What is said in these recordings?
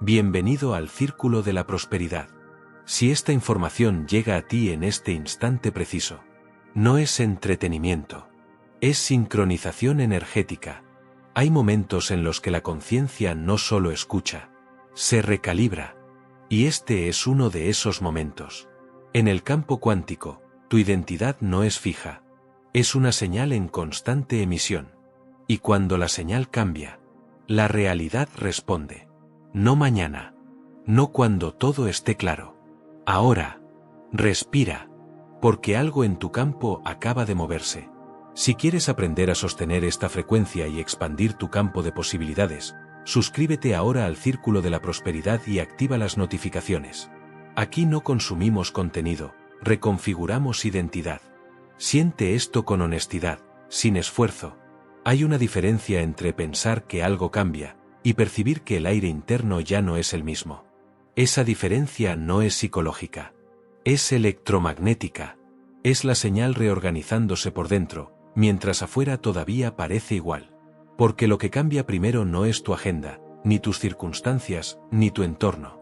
Bienvenido al Círculo de la Prosperidad. Si esta información llega a ti en este instante preciso, no es entretenimiento, es sincronización energética. Hay momentos en los que la conciencia no solo escucha, se recalibra. Y este es uno de esos momentos. En el campo cuántico, tu identidad no es fija, es una señal en constante emisión. Y cuando la señal cambia, la realidad responde. No mañana, no cuando todo esté claro. Ahora, respira, porque algo en tu campo acaba de moverse. Si quieres aprender a sostener esta frecuencia y expandir tu campo de posibilidades, suscríbete ahora al Círculo de la Prosperidad y activa las notificaciones. Aquí no consumimos contenido, reconfiguramos identidad. Siente esto con honestidad, sin esfuerzo. Hay una diferencia entre pensar que algo cambia y percibir que el aire interno ya no es el mismo. Esa diferencia no es psicológica, es electromagnética. Es la señal reorganizándose por dentro, mientras afuera todavía parece igual. Porque lo que cambia primero no es tu agenda, ni tus circunstancias, ni tu entorno.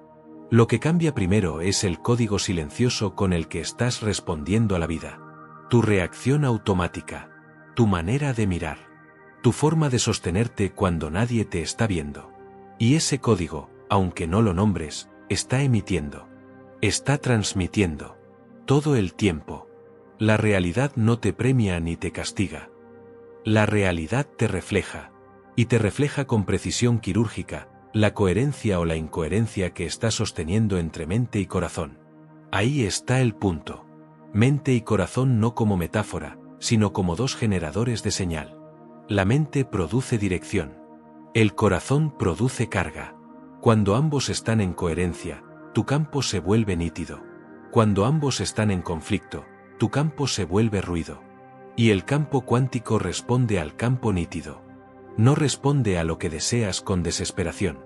Lo que cambia primero es el código silencioso con el que estás respondiendo a la vida. Tu reacción automática, tu manera de mirar, tu forma de sostenerte cuando nadie te está viendo. Y ese código, aunque no lo nombres, está emitiendo, está transmitiendo, todo el tiempo. La realidad no te premia ni te castiga. La realidad te refleja, y te refleja con precisión quirúrgica, la coherencia o la incoherencia que está sosteniendo entre mente y corazón. Ahí está el punto. Mente y corazón no como metáfora, sino como dos generadores de señal. La mente produce dirección. El corazón produce carga. Cuando ambos están en coherencia, tu campo se vuelve nítido. Cuando ambos están en conflicto, tu campo se vuelve ruido. Y el campo cuántico responde al campo nítido. No responde a lo que deseas con desesperación.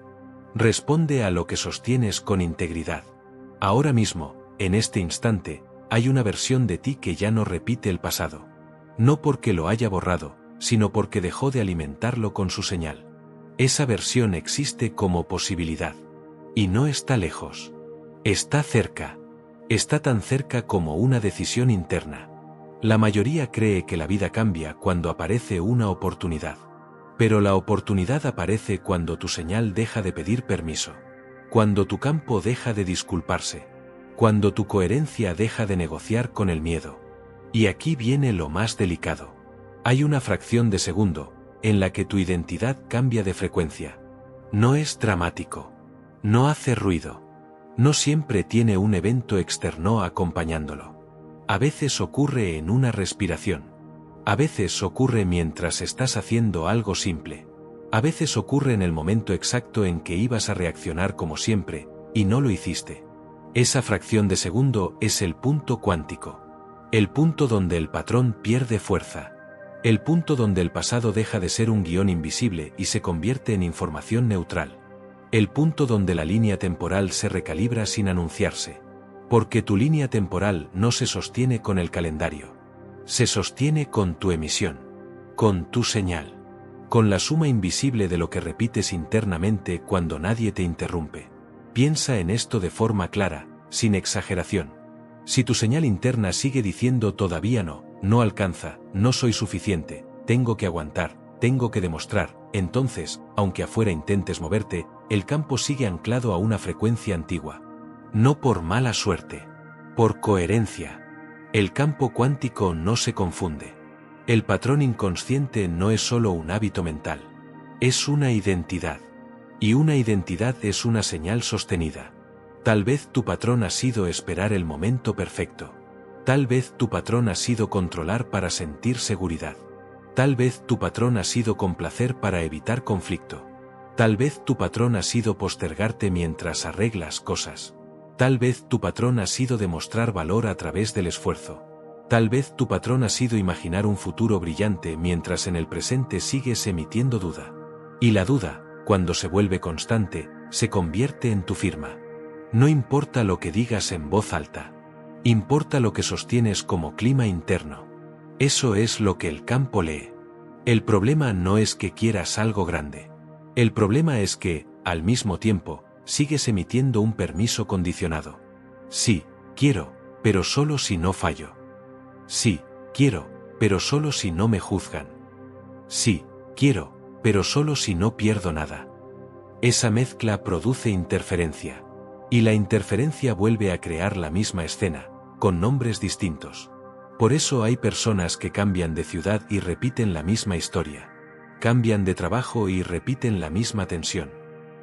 Responde a lo que sostienes con integridad. Ahora mismo, en este instante, hay una versión de ti que ya no repite el pasado. No porque lo haya borrado, sino porque dejó de alimentarlo con su señal. Esa versión existe como posibilidad. Y no está lejos. Está cerca. Está tan cerca como una decisión interna. La mayoría cree que la vida cambia cuando aparece una oportunidad. Pero la oportunidad aparece cuando tu señal deja de pedir permiso. Cuando tu campo deja de disculparse. Cuando tu coherencia deja de negociar con el miedo. Y aquí viene lo más delicado. Hay una fracción de segundo, en la que tu identidad cambia de frecuencia. No es dramático. No hace ruido. No siempre tiene un evento externo acompañándolo. A veces ocurre en una respiración. A veces ocurre mientras estás haciendo algo simple. A veces ocurre en el momento exacto en que ibas a reaccionar como siempre, y no lo hiciste. Esa fracción de segundo es el punto cuántico. El punto donde el patrón pierde fuerza. El punto donde el pasado deja de ser un guión invisible y se convierte en información neutral. El punto donde la línea temporal se recalibra sin anunciarse. Porque tu línea temporal no se sostiene con el calendario. Se sostiene con tu emisión. Con tu señal. Con la suma invisible de lo que repites internamente cuando nadie te interrumpe. Piensa en esto de forma clara, sin exageración. Si tu señal interna sigue diciendo todavía no, no alcanza, no soy suficiente, tengo que aguantar, tengo que demostrar, entonces, aunque afuera intentes moverte, el campo sigue anclado a una frecuencia antigua. No por mala suerte, por coherencia. El campo cuántico no se confunde. El patrón inconsciente no es solo un hábito mental, es una identidad. Y una identidad es una señal sostenida. Tal vez tu patrón ha sido esperar el momento perfecto. Tal vez tu patrón ha sido controlar para sentir seguridad. Tal vez tu patrón ha sido complacer para evitar conflicto. Tal vez tu patrón ha sido postergarte mientras arreglas cosas. Tal vez tu patrón ha sido demostrar valor a través del esfuerzo. Tal vez tu patrón ha sido imaginar un futuro brillante mientras en el presente sigues emitiendo duda. Y la duda, cuando se vuelve constante, se convierte en tu firma. No importa lo que digas en voz alta. Importa lo que sostienes como clima interno. Eso es lo que el campo lee. El problema no es que quieras algo grande. El problema es que, al mismo tiempo, sigues emitiendo un permiso condicionado. Sí, quiero, pero solo si no fallo. Sí, quiero, pero solo si no me juzgan. Sí, quiero, pero solo si no pierdo nada. Esa mezcla produce interferencia. Y la interferencia vuelve a crear la misma escena, con nombres distintos. Por eso hay personas que cambian de ciudad y repiten la misma historia. Cambian de trabajo y repiten la misma tensión.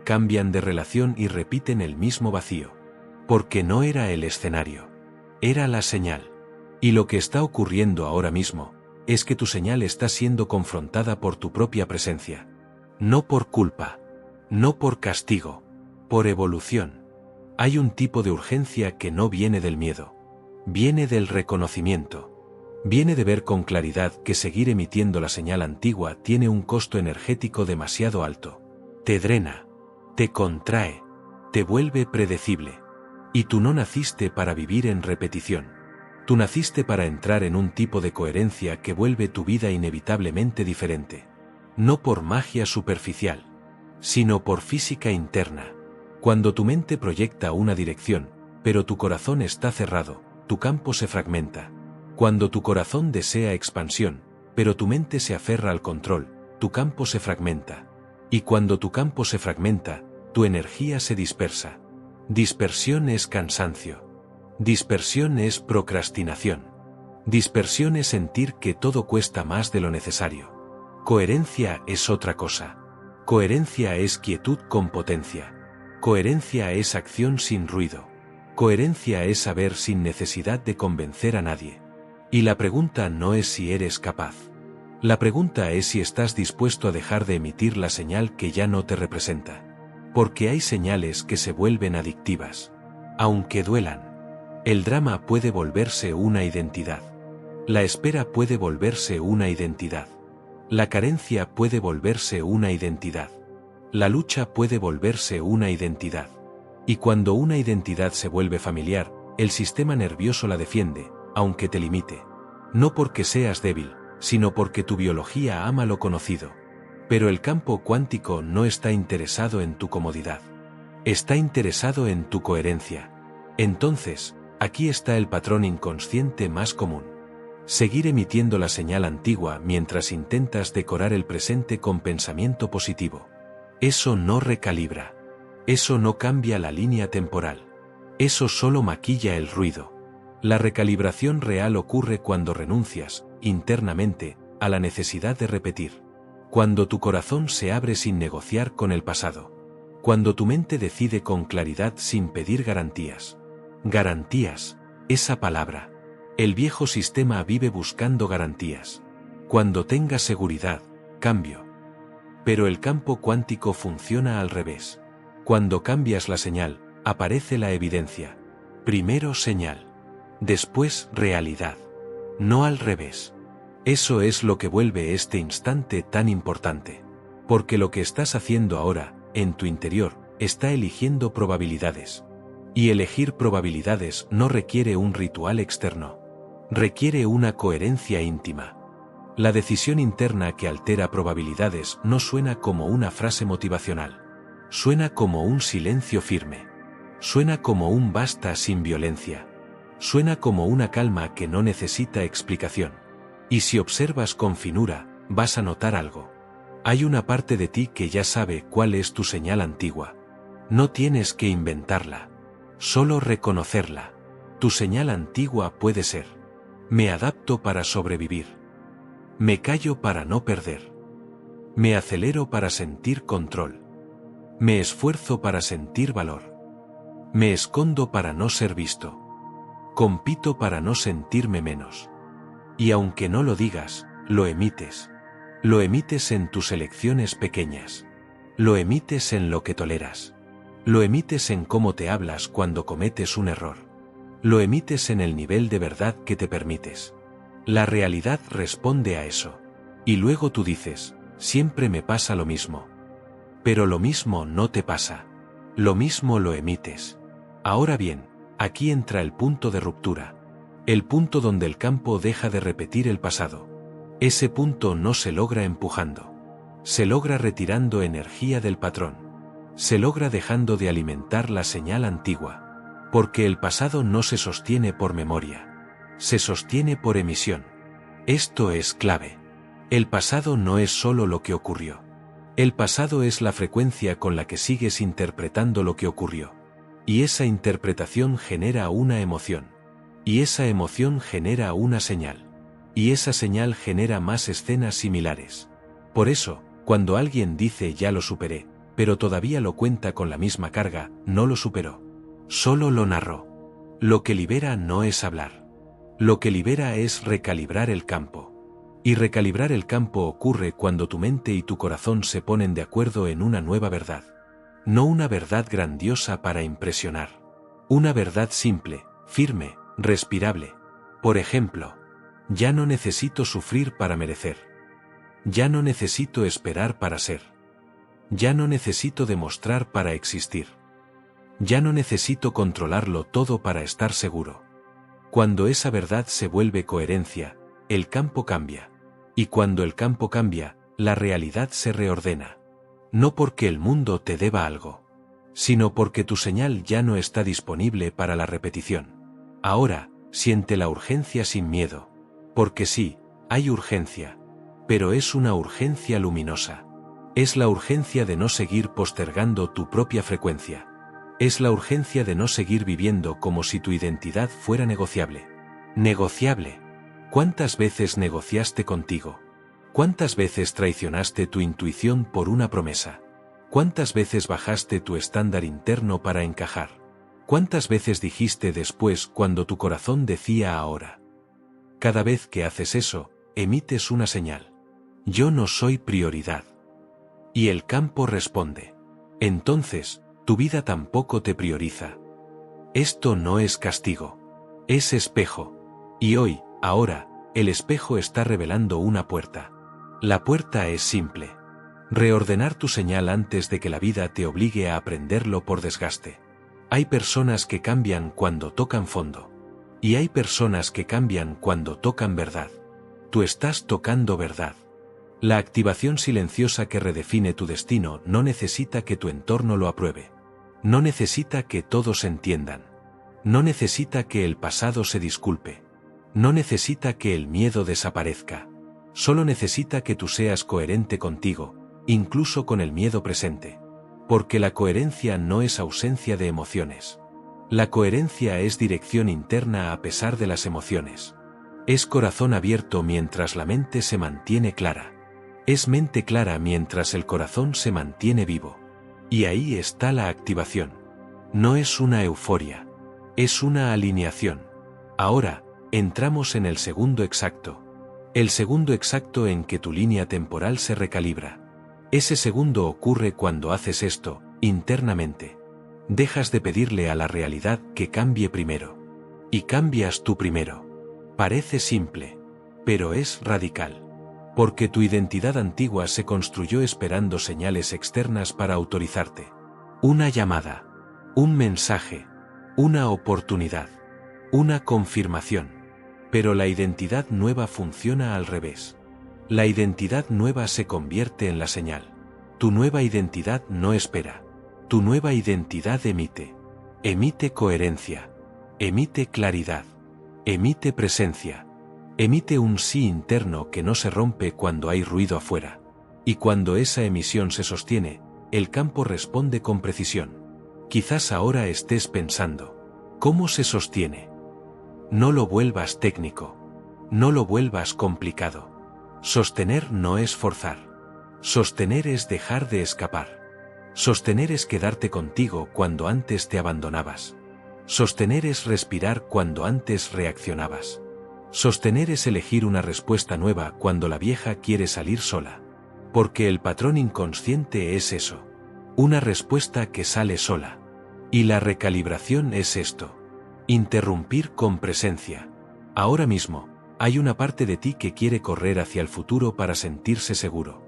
Cambian de relación y repiten el mismo vacío. Porque no era el escenario. Era la señal. Y lo que está ocurriendo ahora mismo, es que tu señal está siendo confrontada por tu propia presencia. No por culpa. No por castigo. Por evolución. Hay un tipo de urgencia que no viene del miedo. Viene del reconocimiento. Viene de ver con claridad que seguir emitiendo la señal antigua tiene un costo energético demasiado alto. Te drena. Te contrae. Te vuelve predecible. Y tú no naciste para vivir en repetición. Tú naciste para entrar en un tipo de coherencia que vuelve tu vida inevitablemente diferente. No por magia superficial, sino por física interna. Cuando tu mente proyecta una dirección, pero tu corazón está cerrado, tu campo se fragmenta. Cuando tu corazón desea expansión, pero tu mente se aferra al control, tu campo se fragmenta. Y cuando tu campo se fragmenta, tu energía se dispersa. Dispersión es cansancio. Dispersión es procrastinación. Dispersión es sentir que todo cuesta más de lo necesario. Coherencia es otra cosa. Coherencia es quietud con potencia. Coherencia es acción sin ruido. Coherencia es saber sin necesidad de convencer a nadie. Y la pregunta no es si eres capaz. La pregunta es si estás dispuesto a dejar de emitir la señal que ya no te representa. Porque hay señales que se vuelven adictivas. Aunque duelan. El drama puede volverse una identidad. La espera puede volverse una identidad. La carencia puede volverse una identidad. La lucha puede volverse una identidad. Y cuando una identidad se vuelve familiar, el sistema nervioso la defiende, aunque te limite. No porque seas débil, sino porque tu biología ama lo conocido. Pero el campo cuántico no está interesado en tu comodidad. Está interesado en tu coherencia. Entonces, aquí está el patrón inconsciente más común. Seguir emitiendo la señal antigua mientras intentas decorar el presente con pensamiento positivo. Eso no recalibra. Eso no cambia la línea temporal. Eso solo maquilla el ruido. La recalibración real ocurre cuando renuncias, internamente, a la necesidad de repetir. Cuando tu corazón se abre sin negociar con el pasado. Cuando tu mente decide con claridad sin pedir garantías. Garantías, esa palabra. El viejo sistema vive buscando garantías. Cuando tengas seguridad, cambio. Pero el campo cuántico funciona al revés. Cuando cambias la señal, aparece la evidencia. Primero señal. Después realidad. No al revés. Eso es lo que vuelve este instante tan importante. Porque lo que estás haciendo ahora, en tu interior, está eligiendo probabilidades. Y elegir probabilidades no requiere un ritual externo. Requiere una coherencia íntima. La decisión interna que altera probabilidades no suena como una frase motivacional. Suena como un silencio firme. Suena como un basta sin violencia. Suena como una calma que no necesita explicación. Y si observas con finura, vas a notar algo. Hay una parte de ti que ya sabe cuál es tu señal antigua. No tienes que inventarla. Solo reconocerla. Tu señal antigua puede ser: me adapto para sobrevivir. Me callo para no perder. Me acelero para sentir control. Me esfuerzo para sentir valor. Me escondo para no ser visto. Compito para no sentirme menos. Y aunque no lo digas, lo emites. Lo emites en tus elecciones pequeñas. Lo emites en lo que toleras. Lo emites en cómo te hablas cuando cometes un error. Lo emites en el nivel de verdad que te permites. La realidad responde a eso. Y luego tú dices: siempre me pasa lo mismo. Pero lo mismo no te pasa. Lo mismo lo emites. Ahora bien, aquí entra el punto de ruptura. El punto donde el campo deja de repetir el pasado. Ese punto no se logra empujando. Se logra retirando energía del patrón. Se logra dejando de alimentar la señal antigua. Porque el pasado no se sostiene por memoria. Se sostiene por emisión. Esto es clave. El pasado no es solo lo que ocurrió. El pasado es la frecuencia con la que sigues interpretando lo que ocurrió. Y esa interpretación genera una emoción. Y esa emoción genera una señal. Y esa señal genera más escenas similares. Por eso, cuando alguien dice ya lo superé, pero todavía lo cuenta con la misma carga, no lo superó. Solo lo narró. Lo que libera no es hablar. Lo que libera es recalibrar el campo. Y recalibrar el campo ocurre cuando tu mente y tu corazón se ponen de acuerdo en una nueva verdad. No una verdad grandiosa para impresionar. Una verdad simple, firme, respirable. Por ejemplo, ya no necesito sufrir para merecer. Ya no necesito esperar para ser. Ya no necesito demostrar para existir. Ya no necesito controlarlo todo para estar seguro. Cuando esa verdad se vuelve coherencia, el campo cambia. Y cuando el campo cambia, la realidad se reordena. No porque el mundo te deba algo, sino porque tu señal ya no está disponible para la repetición. Ahora, siente la urgencia sin miedo. Porque sí, hay urgencia. Pero es una urgencia luminosa. Es la urgencia de no seguir postergando tu propia frecuencia. Es la urgencia de no seguir viviendo como si tu identidad fuera negociable. Negociable. ¿Cuántas veces negociaste contigo? ¿Cuántas veces traicionaste tu intuición por una promesa? ¿Cuántas veces bajaste tu estándar interno para encajar? ¿Cuántas veces dijiste después cuando tu corazón decía ahora? Cada vez que haces eso, emites una señal. Yo no soy prioridad. Y el campo responde. Entonces, tu vida tampoco te prioriza. Esto no es castigo. Es espejo. Y hoy, ahora, el espejo está revelando una puerta. La puerta es simple. Reordenar tu señal antes de que la vida te obligue a aprenderlo por desgaste. Hay personas que cambian cuando tocan fondo. Y hay personas que cambian cuando tocan verdad. Tú estás tocando verdad. La activación silenciosa que redefine tu destino no necesita que tu entorno lo apruebe. No necesita que todos entiendan. No necesita que el pasado se disculpe. No necesita que el miedo desaparezca. Solo necesita que tú seas coherente contigo, incluso con el miedo presente. Porque la coherencia no es ausencia de emociones. La coherencia es dirección interna a pesar de las emociones. Es corazón abierto mientras la mente se mantiene clara. Es mente clara mientras el corazón se mantiene vivo. Y ahí está la activación. No es una euforia. Es una alineación. Ahora, entramos en el segundo exacto. El segundo exacto en que tu línea temporal se recalibra. Ese segundo ocurre cuando haces esto, internamente. Dejas de pedirle a la realidad que cambie primero. Y cambias tú primero. Parece simple, pero es radical. Porque tu identidad antigua se construyó esperando señales externas para autorizarte. Una llamada, un mensaje, una oportunidad, una confirmación. Pero la identidad nueva funciona al revés. La identidad nueva se convierte en la señal. Tu nueva identidad no espera. Tu nueva identidad emite. Emite coherencia. Emite claridad. Emite presencia. Emite un sí interno que no se rompe cuando hay ruido afuera. Y cuando esa emisión se sostiene, el campo responde con precisión. Quizás ahora estés pensando, ¿cómo se sostiene? No lo vuelvas técnico. No lo vuelvas complicado. Sostener no es forzar. Sostener es dejar de escapar. Sostener es quedarte contigo cuando antes te abandonabas. Sostener es respirar cuando antes reaccionabas. Sostener es elegir una respuesta nueva cuando la vieja quiere salir sola. Porque el patrón inconsciente es eso. Una respuesta que sale sola. Y la recalibración es esto. Interrumpir con presencia. Ahora mismo, hay una parte de ti que quiere correr hacia el futuro para sentirse seguro.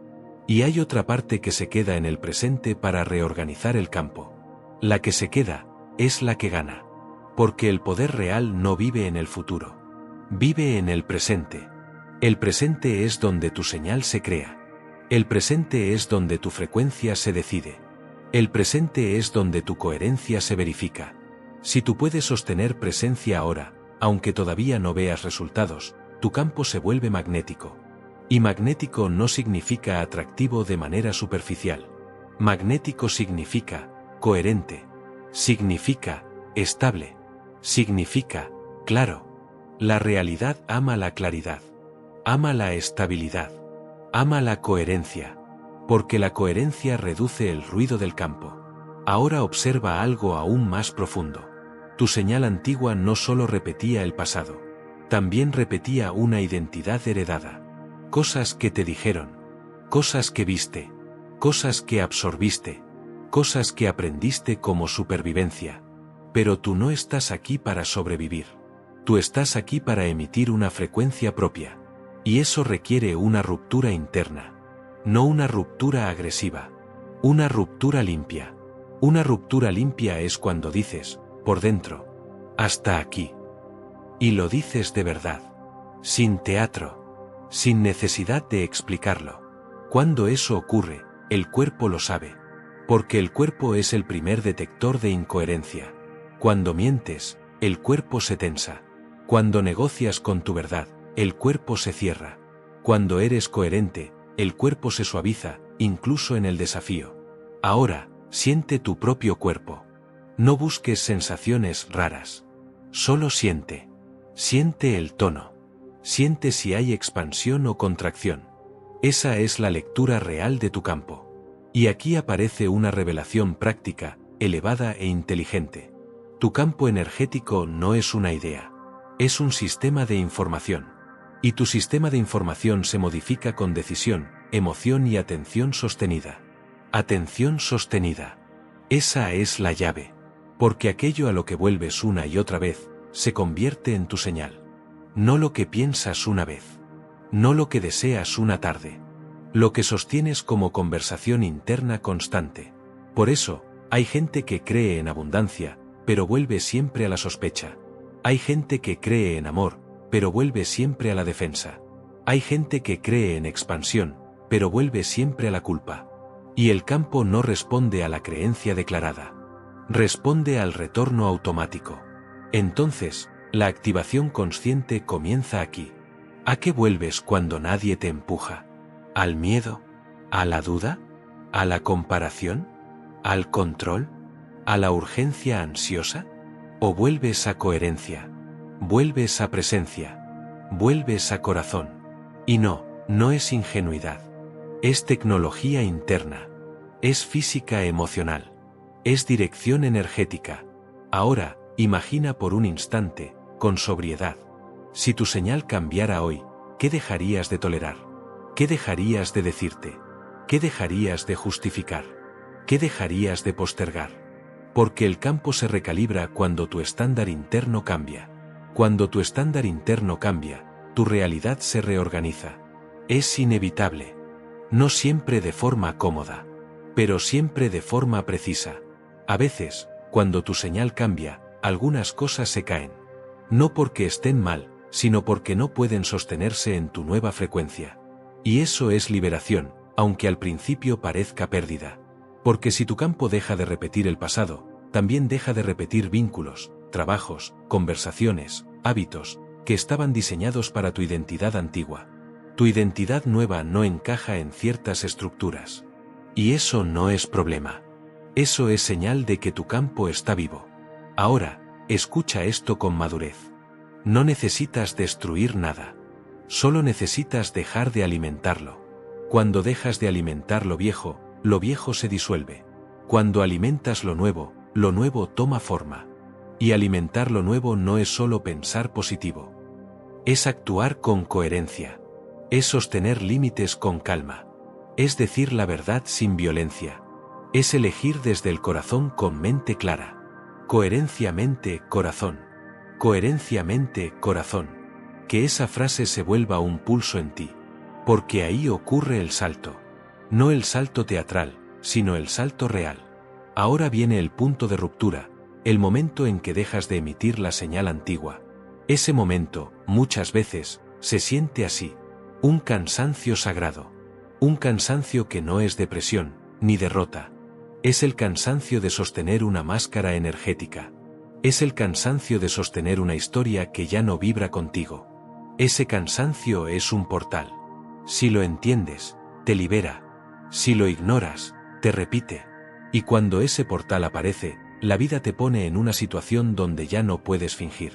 Y hay otra parte que se queda en el presente para reorganizar el campo. La que se queda, es la que gana. Porque el poder real no vive en el futuro. Vive en el presente. El presente es donde tu señal se crea. El presente es donde tu frecuencia se decide. El presente es donde tu coherencia se verifica. Si tú puedes sostener presencia ahora, aunque todavía no veas resultados, tu campo se vuelve magnético. Y magnético no significa atractivo de manera superficial. Magnético significa coherente. Significa estable. Significa claro. La realidad ama la claridad. Ama la estabilidad. Ama la coherencia. Porque la coherencia reduce el ruido del campo. Ahora observa algo aún más profundo. Tu señal antigua no solo repetía el pasado, también repetía una identidad heredada. Cosas que te dijeron, cosas que viste, cosas que absorbiste, cosas que aprendiste como supervivencia. Pero tú no estás aquí para sobrevivir. Tú estás aquí para emitir una frecuencia propia. Y eso requiere una ruptura interna. No una ruptura agresiva. Una ruptura limpia. Una ruptura limpia es cuando dices, por dentro, hasta aquí. Y lo dices de verdad. Sin teatro. Sin necesidad de explicarlo. Cuando eso ocurre, el cuerpo lo sabe. Porque el cuerpo es el primer detector de incoherencia. Cuando mientes, el cuerpo se tensa. Cuando negocias con tu verdad, el cuerpo se cierra. Cuando eres coherente, el cuerpo se suaviza, incluso en el desafío. Ahora, siente tu propio cuerpo. No busques sensaciones raras. Solo siente. Siente el tono. Siente si hay expansión o contracción. Esa es la lectura real de tu campo. Y aquí aparece una revelación práctica, elevada e inteligente. Tu campo energético no es una idea. Es un sistema de información. Y tu sistema de información se modifica con decisión, emoción y atención sostenida. Atención sostenida. Esa es la llave. Porque aquello a lo que vuelves una y otra vez, se convierte en tu señal. No lo que piensas una vez. No lo que deseas una tarde. Lo que sostienes como conversación interna constante. Por eso, hay gente que cree en abundancia, pero vuelve siempre a la sospecha. Hay gente que cree en amor, pero vuelve siempre a la defensa. Hay gente que cree en expansión, pero vuelve siempre a la culpa. Y el campo no responde a la creencia declarada. Responde al retorno automático. Entonces, la activación consciente comienza aquí. ¿A qué vuelves cuando nadie te empuja? ¿Al miedo? ¿A la duda? ¿A la comparación? ¿Al control? ¿A la urgencia ansiosa? ¿O vuelves a coherencia? ¿Vuelves a presencia? ¿Vuelves a corazón? Y no, no es ingenuidad. Es tecnología interna. Es física emocional. Es dirección energética. Ahora, imagina por un instante, con sobriedad. Si tu señal cambiara hoy, ¿qué dejarías de tolerar? ¿Qué dejarías de decirte? ¿Qué dejarías de justificar? ¿Qué dejarías de postergar? Porque el campo se recalibra cuando tu estándar interno cambia. Cuando tu estándar interno cambia, tu realidad se reorganiza. Es inevitable. No siempre de forma cómoda, pero siempre de forma precisa. A veces, cuando tu señal cambia, algunas cosas se caen. No porque estén mal, sino porque no pueden sostenerse en tu nueva frecuencia. Y eso es liberación, aunque al principio parezca pérdida. Porque si tu campo deja de repetir el pasado, también deja de repetir vínculos, trabajos, conversaciones, hábitos, que estaban diseñados para tu identidad antigua. Tu identidad nueva no encaja en ciertas estructuras. Y eso no es problema. Eso es señal de que tu campo está vivo. Ahora, escucha esto con madurez. No necesitas destruir nada. Solo necesitas dejar de alimentarlo. Cuando dejas de alimentar lo viejo se disuelve. Cuando alimentas lo nuevo toma forma. Y alimentar lo nuevo no es solo pensar positivo. Es actuar con coherencia. Es sostener límites con calma. Es decir la verdad sin violencia. Es elegir desde el corazón con mente clara. Coherencia mente, corazón. Coherencia mente, corazón. Que esa frase se vuelva un pulso en ti. Porque ahí ocurre el salto. No el salto teatral, sino el salto real. Ahora viene el punto de ruptura, el momento en que dejas de emitir la señal antigua. Ese momento, muchas veces, se siente así. Un cansancio sagrado. Un cansancio que no es depresión, ni derrota. Es el cansancio de sostener una máscara energética. Es el cansancio de sostener una historia que ya no vibra contigo. Ese cansancio es un portal. Si lo entiendes, te libera. Si lo ignoras, te repite. Y cuando ese portal aparece, la vida te pone en una situación donde ya no puedes fingir.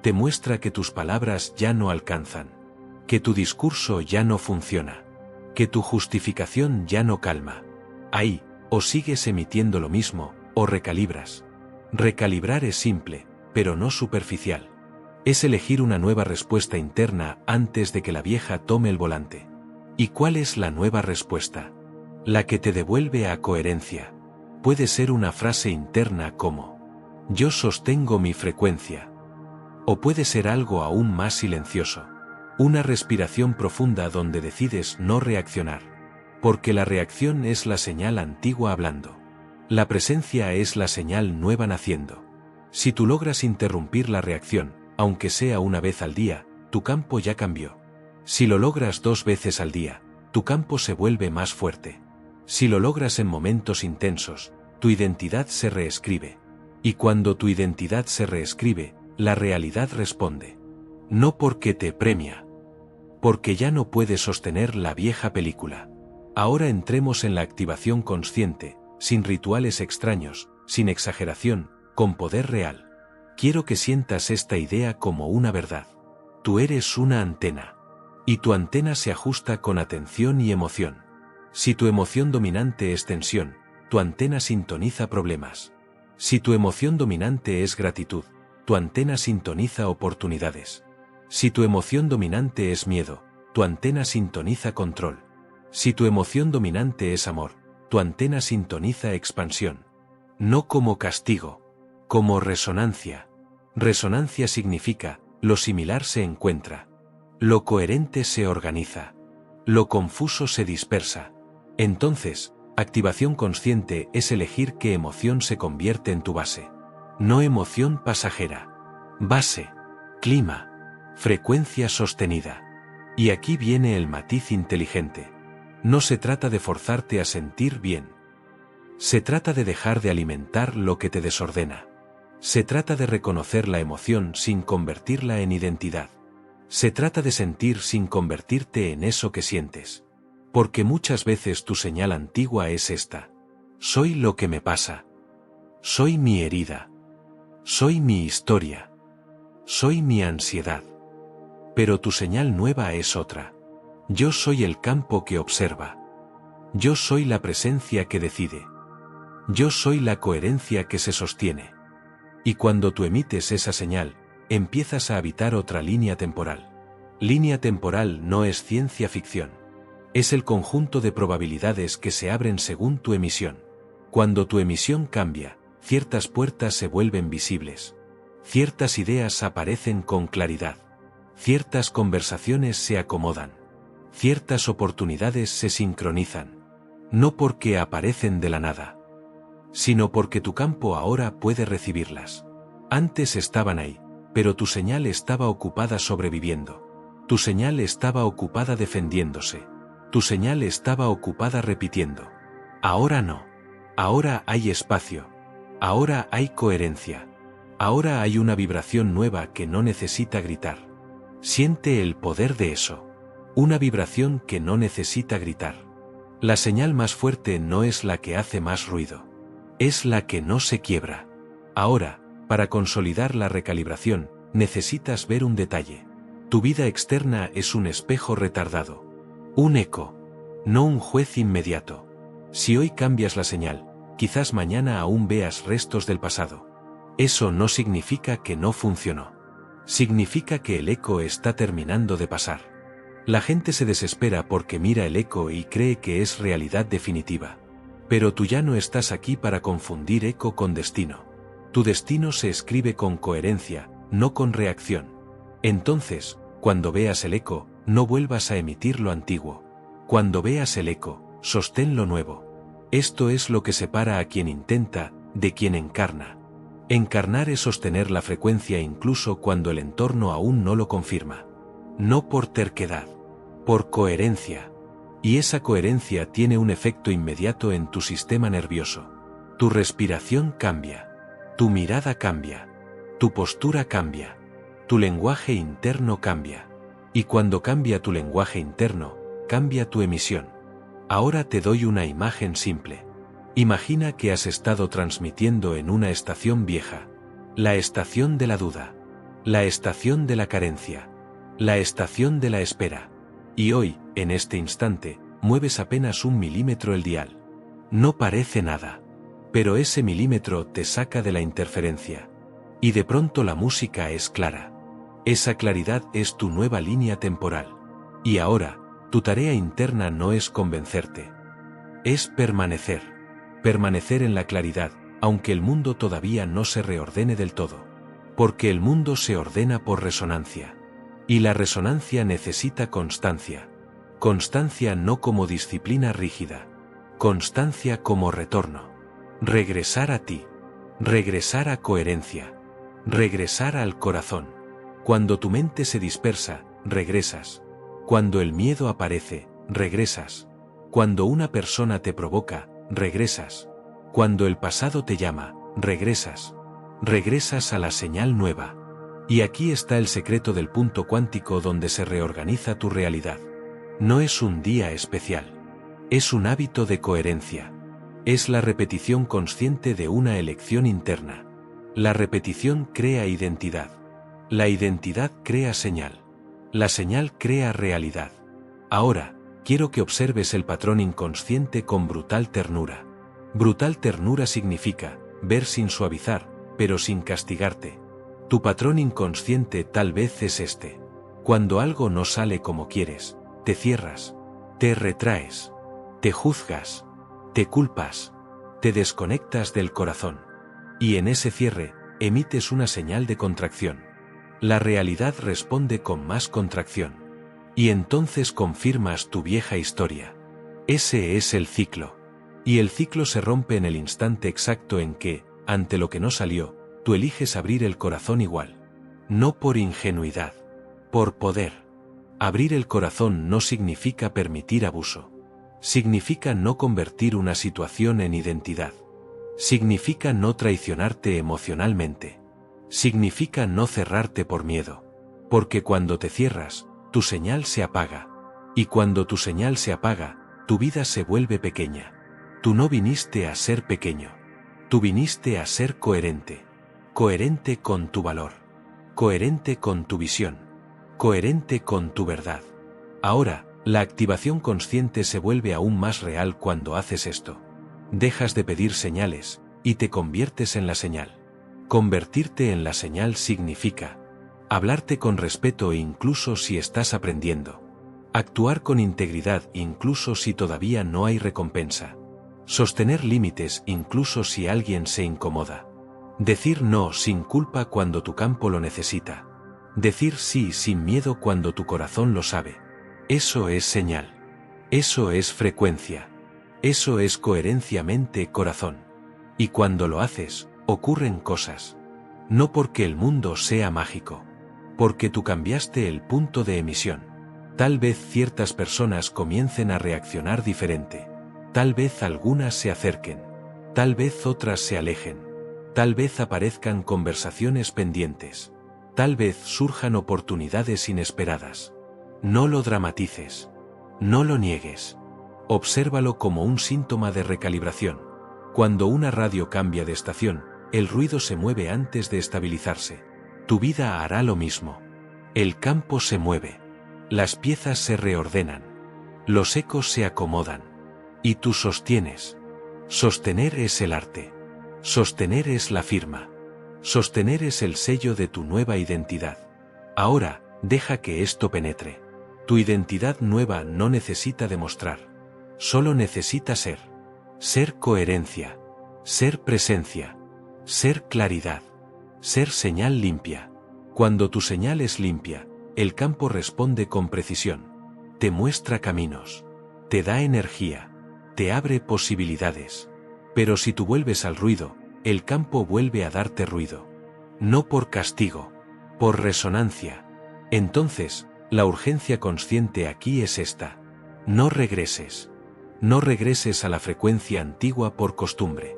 Te muestra que tus palabras ya no alcanzan. Que tu discurso ya no funciona. Que tu justificación ya no calma. Ahí, o sigues emitiendo lo mismo, o recalibras. Recalibrar es simple, pero no superficial. Es elegir una nueva respuesta interna antes de que la vieja tome el volante. ¿Y cuál es la nueva respuesta? La que te devuelve a coherencia. Puede ser una frase interna como: yo sostengo mi frecuencia. O puede ser algo aún más silencioso. Una respiración profunda donde decides no reaccionar. Porque la reacción es la señal antigua hablando. La presencia es la señal nueva naciendo. Si tú logras interrumpir la reacción, aunque sea una vez al día, tu campo ya cambió. Si lo logras 2 veces al día, tu campo se vuelve más fuerte. Si lo logras en momentos intensos, tu identidad se reescribe. Y cuando tu identidad se reescribe, la realidad responde. No porque te premia. Porque ya no puedes sostener la vieja película. Ahora entremos en la activación consciente, sin rituales extraños, sin exageración, con poder real. Quiero que sientas esta idea como una verdad. Tú eres una antena. Y tu antena se ajusta con atención y emoción. Si tu emoción dominante es tensión, tu antena sintoniza problemas. Si tu emoción dominante es gratitud, tu antena sintoniza oportunidades. Si tu emoción dominante es miedo, tu antena sintoniza control. Si tu emoción dominante es amor, tu antena sintoniza expansión. No como castigo, como resonancia. Resonancia significa, lo similar se encuentra. Lo coherente se organiza. Lo confuso se dispersa. Entonces, activación consciente es elegir qué emoción se convierte en tu base. No emoción pasajera. Base, clima, frecuencia sostenida. Y aquí viene el matiz inteligente. No se trata de forzarte a sentir bien. Se trata de dejar de alimentar lo que te desordena. Se trata de reconocer la emoción sin convertirla en identidad. Se trata de sentir sin convertirte en eso que sientes. Porque muchas veces tu señal antigua es esta. Soy lo que me pasa. Soy mi herida. Soy mi historia. Soy mi ansiedad. Pero tu señal nueva es otra. Yo soy el campo que observa. Yo soy la presencia que decide. Yo soy la coherencia que se sostiene. Y cuando tú emites esa señal, empiezas a habitar otra línea temporal. Línea temporal no es ciencia ficción. Es el conjunto de probabilidades que se abren según tu emisión. Cuando tu emisión cambia, ciertas puertas se vuelven visibles. Ciertas ideas aparecen con claridad. Ciertas conversaciones se acomodan. Ciertas oportunidades se sincronizan. No porque aparecen de la nada, sino porque tu campo ahora puede recibirlas. Antes estaban ahí, pero tu señal estaba ocupada sobreviviendo. Tu señal estaba ocupada defendiéndose. Tu señal estaba ocupada repitiendo. Ahora no. Ahora hay espacio. Ahora hay coherencia. Ahora hay una vibración nueva que no necesita gritar. Siente el poder de eso. Una vibración que no necesita gritar. La señal más fuerte no es la que hace más ruido. Es la que no se quiebra. Ahora, para consolidar la recalibración, necesitas ver un detalle. Tu vida externa es un espejo retardado. Un eco. No un juez inmediato. Si hoy cambias la señal, quizás mañana aún veas restos del pasado. Eso no significa que no funcionó. Significa que el eco está terminando de pasar. La gente se desespera porque mira el eco y cree que es realidad definitiva. Pero tú ya no estás aquí para confundir eco con destino. Tu destino se escribe con coherencia, no con reacción. Entonces, cuando veas el eco, no vuelvas a emitir lo antiguo. Cuando veas el eco, sostén lo nuevo. Esto es lo que separa a quien intenta, de quien encarna. Encarnar es sostener la frecuencia incluso cuando el entorno aún no lo confirma. No por terquedad, por coherencia. Y esa coherencia tiene un efecto inmediato en tu sistema nervioso. Tu respiración cambia. Tu mirada cambia. Tu postura cambia. Tu lenguaje interno cambia. Y cuando cambia tu lenguaje interno, cambia tu emisión. Ahora te doy una imagen simple. Imagina que has estado transmitiendo en una estación vieja. La estación de la duda. La estación de la carencia. La estación de la espera. Y hoy, en este instante, mueves apenas 1 milímetro el dial. No parece nada. Pero ese milímetro te saca de la interferencia. Y de pronto la música es clara. Esa claridad es tu nueva línea temporal. Y ahora, tu tarea interna no es convencerte. Es permanecer. Permanecer en la claridad, aunque el mundo todavía no se reordene del todo. Porque el mundo se ordena por resonancia. Y la resonancia necesita constancia. Constancia no como disciplina rígida. Constancia como retorno. Regresar a ti. Regresar a coherencia. Regresar al corazón. Cuando tu mente se dispersa, regresas. Cuando el miedo aparece, regresas. Cuando una persona te provoca, regresas. Cuando el pasado te llama, regresas. Regresas a la señal nueva. Y aquí está el secreto del punto cuántico donde se reorganiza tu realidad. No es un día especial. Es un hábito de coherencia. Es la repetición consciente de una elección interna. La repetición crea identidad. La identidad crea señal. La señal crea realidad. Ahora, quiero que observes el patrón inconsciente con brutal ternura. Brutal ternura significa ver sin suavizar, pero sin castigarte. Tu patrón inconsciente tal vez es este. Cuando algo no sale como quieres, te cierras, te retraes, te juzgas, te culpas, te desconectas del corazón. Y en ese cierre, emites una señal de contracción. La realidad responde con más contracción. Y entonces confirmas tu vieja historia. Ese es el ciclo. Y el ciclo se rompe en el instante exacto en que, ante lo que no salió, tú eliges abrir el corazón igual. No por ingenuidad. Por poder. Abrir el corazón no significa permitir abuso. Significa no convertir una situación en identidad. Significa no traicionarte emocionalmente. Significa no cerrarte por miedo. Porque cuando te cierras, tu señal se apaga. Y cuando tu señal se apaga, tu vida se vuelve pequeña. Tú no viniste a ser pequeño. Tú viniste a ser coherente. Coherente con tu valor. Coherente con tu visión. Coherente con tu verdad. Ahora, la activación consciente se vuelve aún más real cuando haces esto. Dejas de pedir señales, y te conviertes en la señal. Convertirte en la señal significa hablarte con respeto incluso si estás aprendiendo. Actuar con integridad incluso si todavía no hay recompensa. Sostener límites incluso si alguien se incomoda. Decir no sin culpa cuando tu campo lo necesita. Decir sí sin miedo cuando tu corazón lo sabe. Eso es señal. Eso es frecuencia. Eso es coherencia mente-corazón. Y cuando lo haces, ocurren cosas. No porque el mundo sea mágico. Porque tú cambiaste el punto de emisión. Tal vez ciertas personas comiencen a reaccionar diferente. Tal vez algunas se acerquen. Tal vez otras se alejen. Tal vez aparezcan conversaciones pendientes. Tal vez surjan oportunidades inesperadas. No lo dramatices. No lo niegues. Obsérvalo como un síntoma de recalibración. Cuando una radio cambia de estación, el ruido se mueve antes de estabilizarse. Tu vida hará lo mismo. El campo se mueve. Las piezas se reordenan. Los ecos se acomodan. Y tú sostienes. Sostener es el arte. Sostener es la firma. Sostener es el sello de tu nueva identidad. Ahora, deja que esto penetre. Tu identidad nueva no necesita demostrar. Solo necesita ser. Ser coherencia. Ser presencia. Ser claridad. Ser señal limpia. Cuando tu señal es limpia, el campo responde con precisión. Te muestra caminos. Te da energía. Te abre posibilidades. Pero si tú vuelves al ruido, el campo vuelve a darte ruido. No por castigo, por resonancia. Entonces, la urgencia consciente aquí es esta. No regreses. No regreses a la frecuencia antigua por costumbre.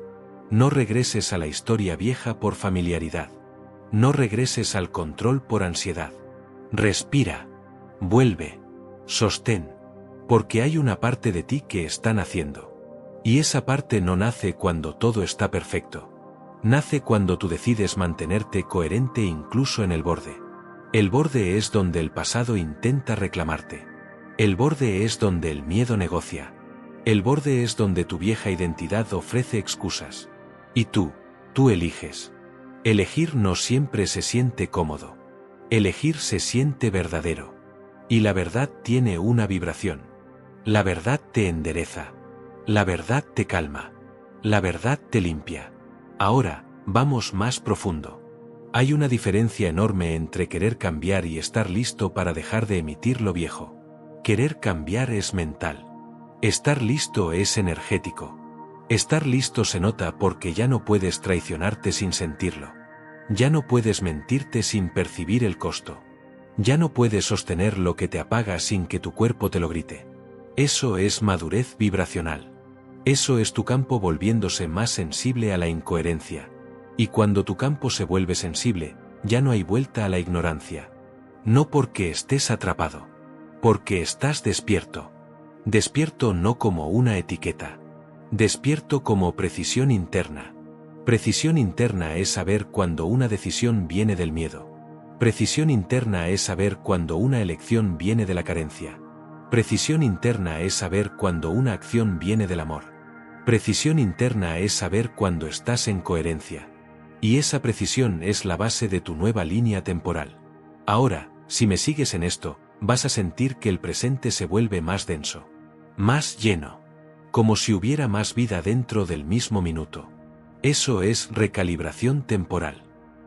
No regreses a la historia vieja por familiaridad. No regreses al control por ansiedad. Respira. Vuelve. Sostén. Porque hay una parte de ti que está naciendo. Y esa parte no nace cuando todo está perfecto. Nace cuando tú decides mantenerte coherente incluso en el borde. El borde es donde el pasado intenta reclamarte. El borde es donde el miedo negocia. El borde es donde tu vieja identidad ofrece excusas. Y tú eliges. Elegir no siempre se siente cómodo. Elegir se siente verdadero. Y la verdad tiene una vibración. La verdad te endereza. La verdad te calma. La verdad te limpia. Ahora, vamos más profundo. Hay una diferencia enorme entre querer cambiar y estar listo para dejar de emitir lo viejo. Querer cambiar es mental. Estar listo es energético. Estar listo se nota porque ya no puedes traicionarte sin sentirlo. Ya no puedes mentirte sin percibir el costo. Ya no puedes sostener lo que te apaga sin que tu cuerpo te lo grite. Eso es madurez vibracional. Eso es tu campo volviéndose más sensible a la incoherencia. Y cuando tu campo se vuelve sensible, ya no hay vuelta a la ignorancia. No porque estés atrapado. Porque estás despierto. Despierto no como una etiqueta. Despierto como precisión interna. Precisión interna es saber cuando una decisión viene del miedo. Precisión interna es saber cuando una elección viene de la carencia. Precisión interna es saber cuando una acción viene del amor. Precisión interna es saber cuando estás en coherencia. Y esa precisión es la base de tu nueva línea temporal. Ahora, si me sigues en esto, vas a sentir que el presente se vuelve más denso. Más lleno. Como si hubiera más vida dentro del mismo minuto. Eso es recalibración temporal.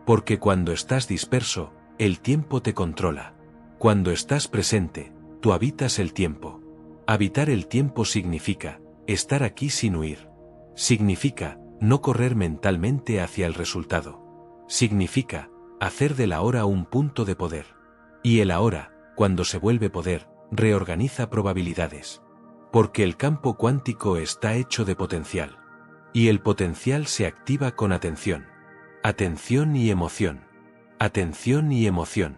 Porque cuando estás disperso, el tiempo te controla. Cuando estás presente, tú habitas el tiempo. Habitar el tiempo significa estar aquí sin huir. Significa no correr mentalmente hacia el resultado. Significa hacer del ahora un punto de poder. Y el ahora, cuando se vuelve poder, reorganiza probabilidades. Porque el campo cuántico está hecho de potencial. Y el potencial se activa con atención. Atención y emoción. Atención y emoción.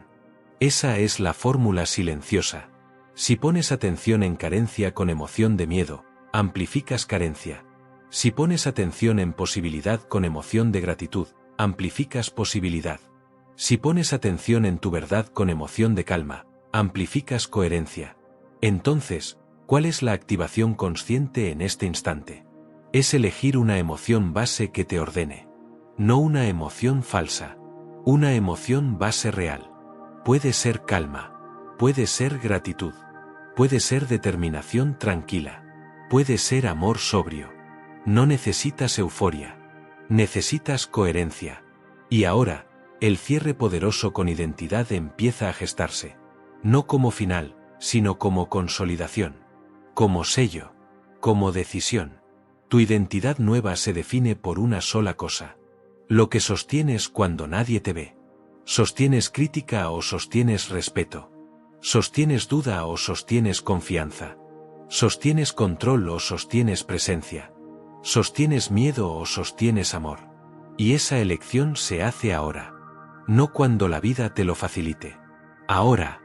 Esa es la fórmula silenciosa. Si pones atención en carencia con emoción de miedo, amplificas carencia. Si pones atención en posibilidad con emoción de gratitud, amplificas posibilidad. Si pones atención en tu verdad con emoción de calma, amplificas coherencia. Entonces, ¿cuál es la activación consciente en este instante? Es elegir una emoción base que te ordene. No una emoción falsa. Una emoción base real. Puede ser calma. Puede ser gratitud. Puede ser determinación tranquila. Puede ser amor sobrio. No necesitas euforia. Necesitas coherencia. Y ahora, el cierre poderoso con identidad empieza a gestarse. No como final, sino como consolidación. Como sello. Como decisión. Tu identidad nueva se define por una sola cosa. Lo que sostienes cuando nadie te ve. ¿Sostienes crítica o sostienes respeto? ¿Sostienes duda o sostienes confianza? ¿Sostienes control o sostienes presencia? ¿Sostienes miedo o sostienes amor? Y esa elección se hace ahora. No cuando la vida te lo facilite. Ahora.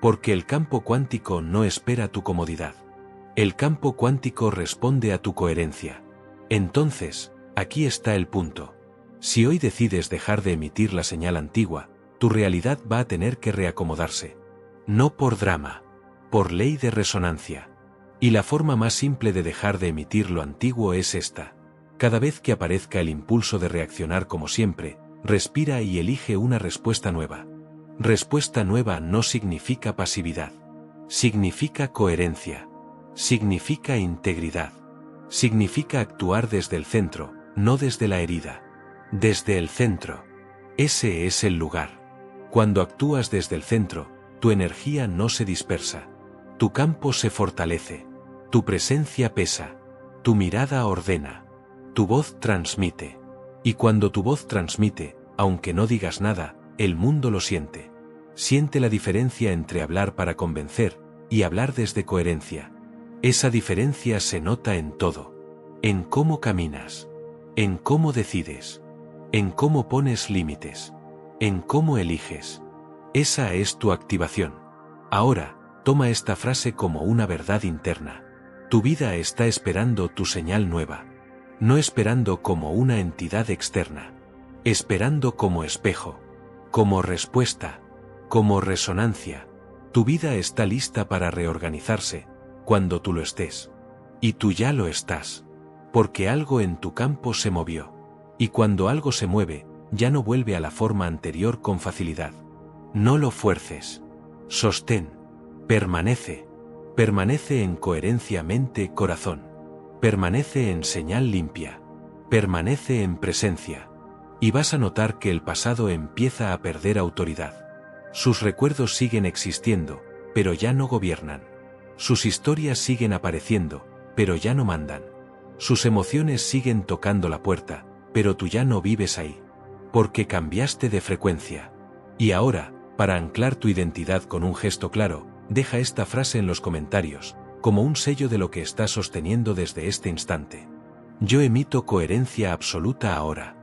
Porque el campo cuántico no espera tu comodidad. El campo cuántico responde a tu coherencia. Entonces, aquí está el punto. Si hoy decides dejar de emitir la señal antigua, tu realidad va a tener que reacomodarse. No por drama, por ley de resonancia. Y la forma más simple de dejar de emitir lo antiguo es esta. Cada vez que aparezca el impulso de reaccionar como siempre, respira y elige una respuesta nueva. Respuesta nueva no significa pasividad. Significa coherencia. Significa integridad. Significa actuar desde el centro, no desde la herida. Desde el centro. Ese es el lugar. Cuando actúas desde el centro, tu energía no se dispersa. Tu campo se fortalece. Tu presencia pesa. Tu mirada ordena. Tu voz transmite. Y cuando tu voz transmite, aunque no digas nada, el mundo lo siente. Siente la diferencia entre hablar para convencer y hablar desde coherencia. Esa diferencia se nota en todo. En cómo caminas. en cómo decides, en cómo pones límites, en cómo eliges. Esa es tu activación. Ahora, toma esta frase como una verdad interna. Tu vida está esperando tu señal nueva. No esperando como una entidad externa. Esperando como espejo, como respuesta, como resonancia. Tu vida está lista para reorganizarse, cuando tú lo estés. Y tú ya lo estás. Porque algo en tu campo se movió. Y cuando algo se mueve, ya no vuelve a la forma anterior con facilidad. No lo fuerces. Sostén. Permanece. Permanece en coherencia mente-corazón. Permanece en señal limpia. Permanece en presencia. Y vas a notar que el pasado empieza a perder autoridad. Sus recuerdos siguen existiendo, pero ya no gobiernan. Sus historias siguen apareciendo, pero ya no mandan. Sus emociones siguen tocando la puerta, pero tú ya no vives ahí. Porque cambiaste de frecuencia. Y ahora, para anclar tu identidad con un gesto claro, deja esta frase en los comentarios, como un sello de lo que estás sosteniendo desde este instante. Yo emito coherencia absoluta ahora.